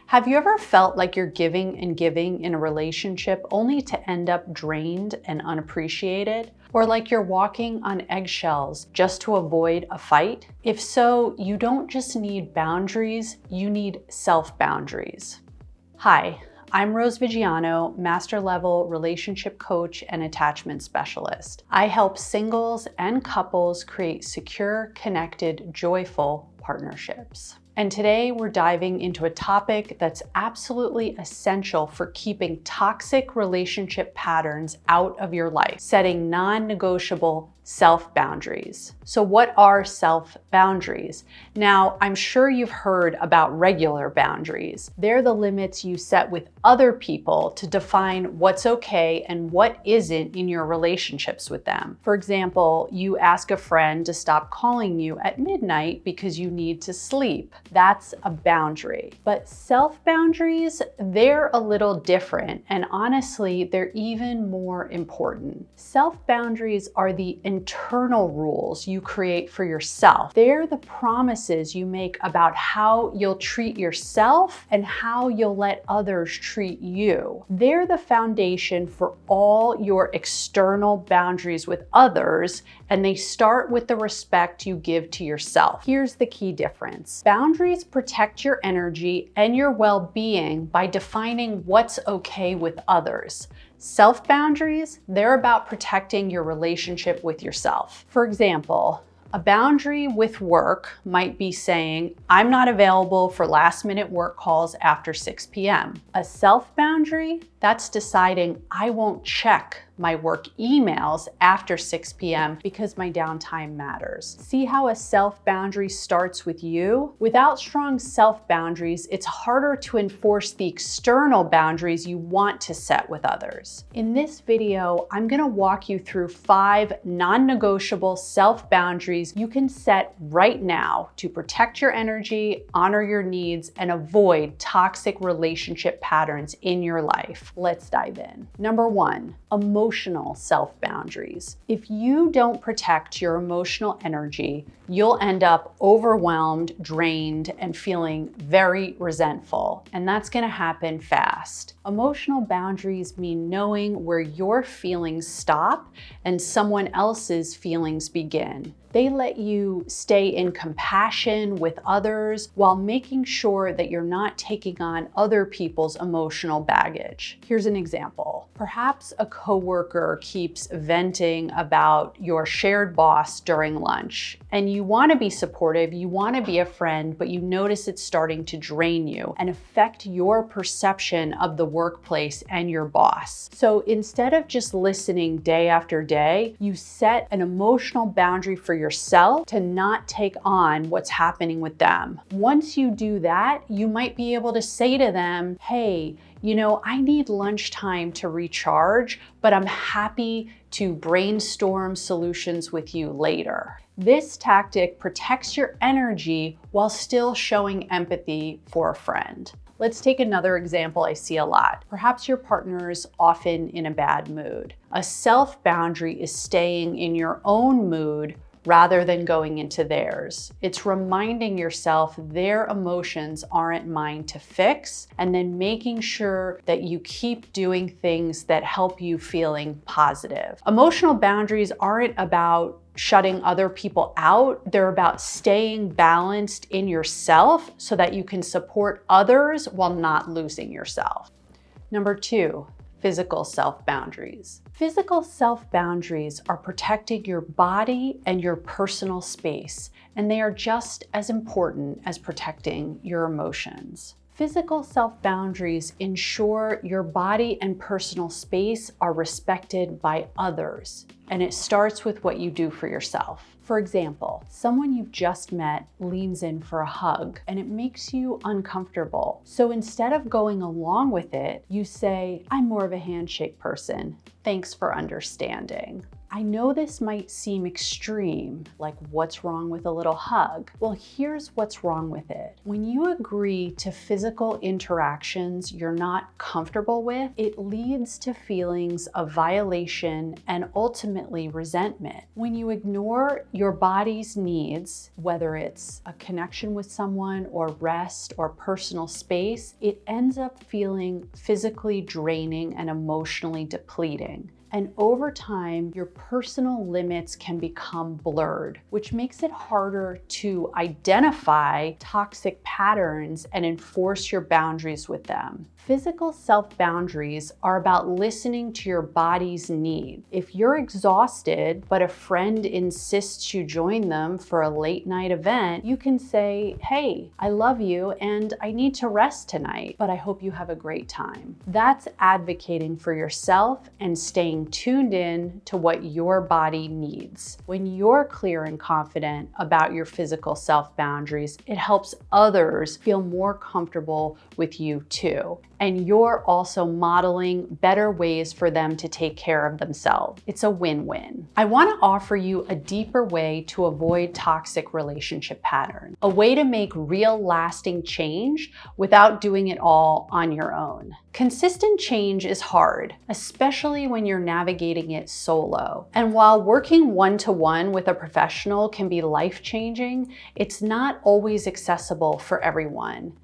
Have you ever felt like you're giving and giving in a relationship only to end up drained and unappreciated? Or like you're walking on eggshells just to avoid a fight? If so, you don't just need boundaries, you need self-boundaries. Hi, I'm Rose Vigiano, Master Level Relationship Coach and Attachment Specialist. I help singles and couples create secure, connected, joyful partnerships. And today we're diving into a topic that's absolutely essential for keeping toxic relationship patterns out of your life, setting non-negotiable self-boundaries. So what are self-boundaries? Now, I'm sure you've heard about regular boundaries. They're the limits you set with other people to define what's okay and what isn't in your relationships with them. For example, you ask a friend to stop calling you at midnight because you need to sleep. That's a boundary. But self-boundaries, they're a little different, and honestly, they're even more important. Self-boundaries are the internal rules you create for yourself. They're the promises you make about how you'll treat yourself and how you'll let others treat you. They're the foundation for all your external boundaries with others, and they start with the respect you give to yourself. Here's the key difference. Boundaries protect your energy and your well-being by defining what's okay with others. Self-boundaries, they're about protecting your relationship with yourself. For example, a boundary with work might be saying, I'm not available for last-minute work calls after 6 p.m. A self-boundary, that's deciding I won't check my work emails after 6 p.m. because my downtime matters. See how a self-boundary starts with you? Without strong self-boundaries, it's harder to enforce the external boundaries you want to set with others. In this video, I'm gonna walk you through 5 non-negotiable self-boundaries you can set right now to protect your energy, honor your needs, and avoid toxic relationship patterns in your life. Let's dive in. Number 1, emotional self-boundaries. If you don't protect your emotional energy, you'll end up overwhelmed, drained, and feeling very resentful. And that's gonna happen fast. Emotional boundaries mean knowing where your feelings stop and someone else's feelings begin. They let you stay in compassion with others while making sure that you're not taking on other people's emotional baggage. Here's an example. Perhaps a coworker keeps venting about your shared boss during lunch, and you want to be supportive, you want to be a friend, but you notice it's starting to drain you and affect your perception of the workplace and your boss. So instead of just listening day after day, you set an emotional boundary for yourself to not take on what's happening with them. Once you do that, you might be able to say to them, hey, I need lunchtime to recharge, but I'm happy to brainstorm solutions with you later. This tactic protects your energy while still showing empathy for a friend. Let's take another example I see a lot. Perhaps your partner's often in a bad mood. A self-boundary is staying in your own mood rather than going into theirs. It's reminding yourself their emotions aren't mine to fix, and then making sure that you keep doing things that help you feeling positive. Emotional boundaries aren't about shutting other people out. They're about staying balanced in yourself so that you can support others while not losing yourself. Number 2, physical self-boundaries. Physical self-boundaries are protecting your body and your personal space, and they are just as important as protecting your emotions. Physical self-boundaries ensure your body and personal space are respected by others, and it starts with what you do for yourself. For example, someone you've just met leans in for a hug and it makes you uncomfortable. So instead of going along with it, you say, I'm more of a handshake person. Thanks for understanding. I know this might seem extreme, like what's wrong with a little hug? Well, here's what's wrong with it. When you agree to physical interactions you're not comfortable with, it leads to feelings of violation and ultimately resentment. When you ignore your body's needs, whether it's a connection with someone or rest or personal space, it ends up feeling physically draining and emotionally depleting. And over time, your personal limits can become blurred, which makes it harder to identify toxic patterns and enforce your boundaries with them. Physical self-boundaries are about listening to your body's need. If you're exhausted, but a friend insists you join them for a late night event, you can say, hey, I love you and I need to rest tonight, but I hope you have a great time. That's advocating for yourself and staying tuned in to what your body needs. When you're clear and confident about your physical self-boundaries, it helps others feel more comfortable with you too. And you're also modeling better ways for them to take care of themselves. It's a win-win. I want to offer you a deeper way to avoid toxic relationship patterns, a way to make real lasting change without doing it all on your own. Consistent change is hard, especially when you're navigating it solo. And while working one-to-one with a professional can be life-changing, it's not always accessible for everyone.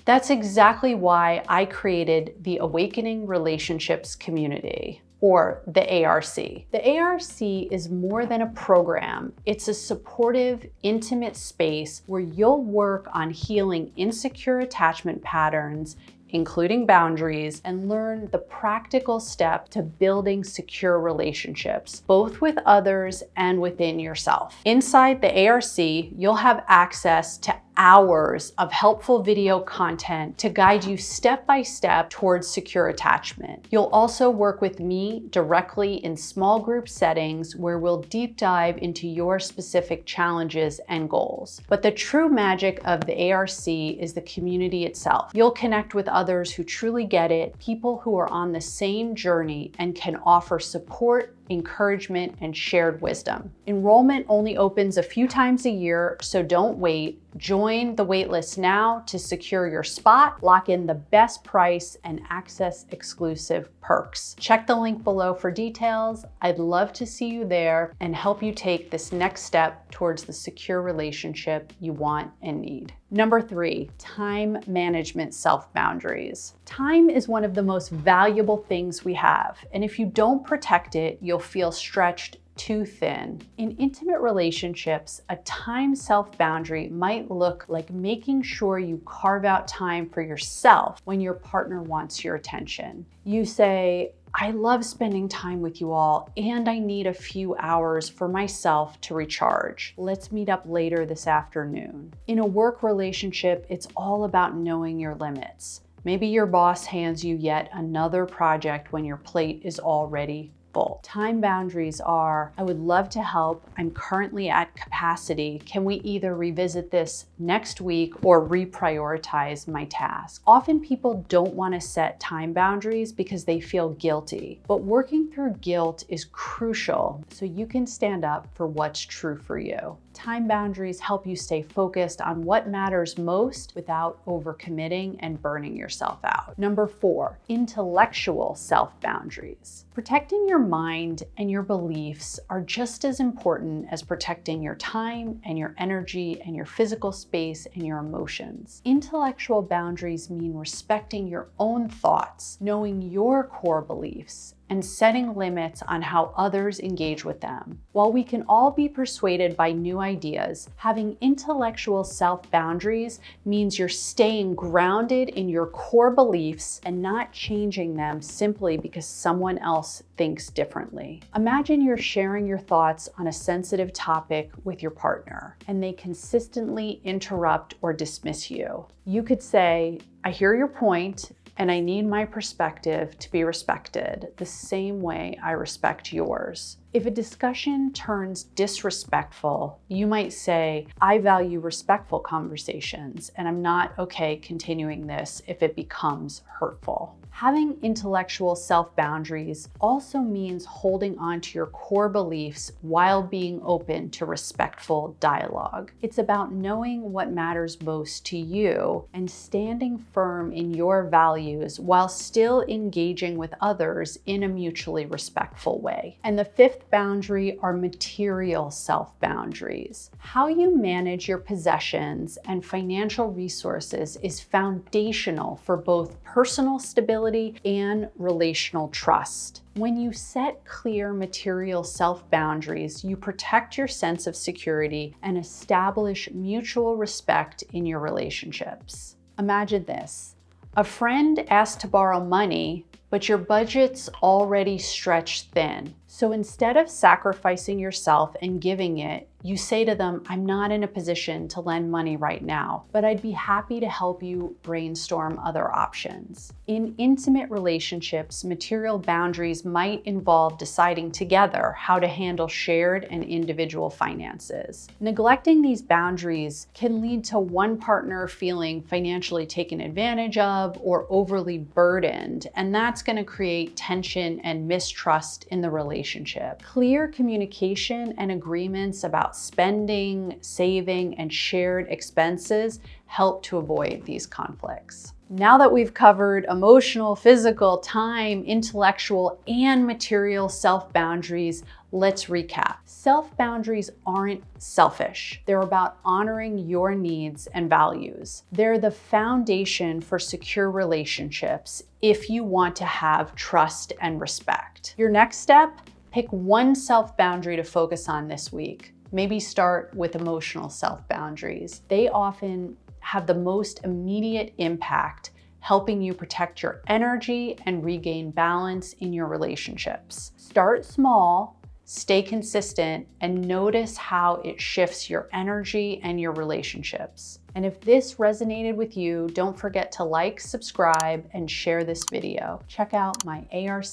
That's exactly why I created the Awakening Relationships Community, or the ARC. The ARC is more than a program. It's a supportive, intimate space where you'll work on healing insecure attachment patterns, including boundaries, and learn the practical step to building secure relationships, both with others and within yourself. Inside the ARC, you'll have access to hours of helpful video content to guide you step by step towards secure attachment. You'll also work with me directly in small group settings where we'll deep dive into your specific challenges and goals. But the true magic of the ARC is the community itself. You'll connect with others who truly get it, people who are on the same journey and can offer support, encouragement, and shared wisdom. Enrollment only opens a few times a year, so don't wait. Join the waitlist now to secure your spot, lock in the best price, and access exclusive perks. Check the link below for details. I'd love to see you there and help you take this next step towards the secure relationship you want and need. Number 3, time management self-boundaries. Time is one of the most valuable things we have, and if you don't protect it, you'll feel stretched too thin. In intimate relationships, a time self-boundary might look like making sure you carve out time for yourself when your partner wants your attention. You say, I love spending time with you all, and I need a few hours for myself to recharge. Let's meet up later this afternoon. In a work relationship, it's all about knowing your limits. Maybe your boss hands you yet another project when your plate is already full. Time boundaries are, I would love to help. I'm currently at capacity. Can we either revisit this next week or reprioritize my task? Often people don't want to set time boundaries because they feel guilty, but working through guilt is crucial so you can stand up for what's true for you. Time boundaries help you stay focused on what matters most without overcommitting and burning yourself out. Number 4, intellectual self-boundaries. Protecting your mind and your beliefs are just as important as protecting your time and your energy and your physical space and your emotions. Intellectual boundaries mean respecting your own thoughts, knowing your core beliefs, and setting limits on how others engage with them. While we can all be persuaded by new ideas, having intellectual self-boundaries means you're staying grounded in your core beliefs and not changing them simply because someone else thinks differently. Imagine you're sharing your thoughts on a sensitive topic with your partner, and they consistently interrupt or dismiss you. You could say, I hear your point, and I need my perspective to be respected the same way I respect yours. If a discussion turns disrespectful, you might say, I value respectful conversations, and I'm not okay continuing this if it becomes hurtful. Having intellectual self-boundaries also means holding on to your core beliefs while being open to respectful dialogue. It's about knowing what matters most to you and standing firm in your values while still engaging with others in a mutually respectful way. And the fifth boundary are material self-boundaries. How you manage your possessions and financial resources is foundational for both personal stability and relational trust. When you set clear material self-boundaries, you protect your sense of security and establish mutual respect in your relationships. Imagine this. A friend asks to borrow money, but your budget's already stretched thin. So instead of sacrificing yourself and giving it, you say to them, I'm not in a position to lend money right now, but I'd be happy to help you brainstorm other options. In intimate relationships, material boundaries might involve deciding together how to handle shared and individual finances. Neglecting these boundaries can lead to one partner feeling financially taken advantage of or overly burdened, and that's going to create tension and mistrust in the relationship. Clear communication and agreements about spending, saving, and shared expenses help to avoid these conflicts. Now that we've covered emotional, physical, time, intellectual, and material self-boundaries, let's recap. Self-boundaries aren't selfish. They're about honoring your needs and values. They're the foundation for secure relationships if you want to have trust and respect. Your next step, pick one self-boundary to focus on this week. Maybe start with emotional self-boundaries. They often have the most immediate impact, helping you protect your energy and regain balance in your relationships. Start small, stay consistent, and notice how it shifts your energy and your relationships. And if this resonated with you, don't forget to like, subscribe, and share this video. Check out my ARC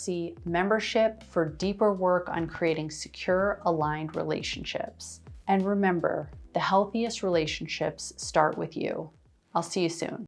membership for deeper work on creating secure, aligned relationships. And remember, the healthiest relationships start with you. I'll see you soon.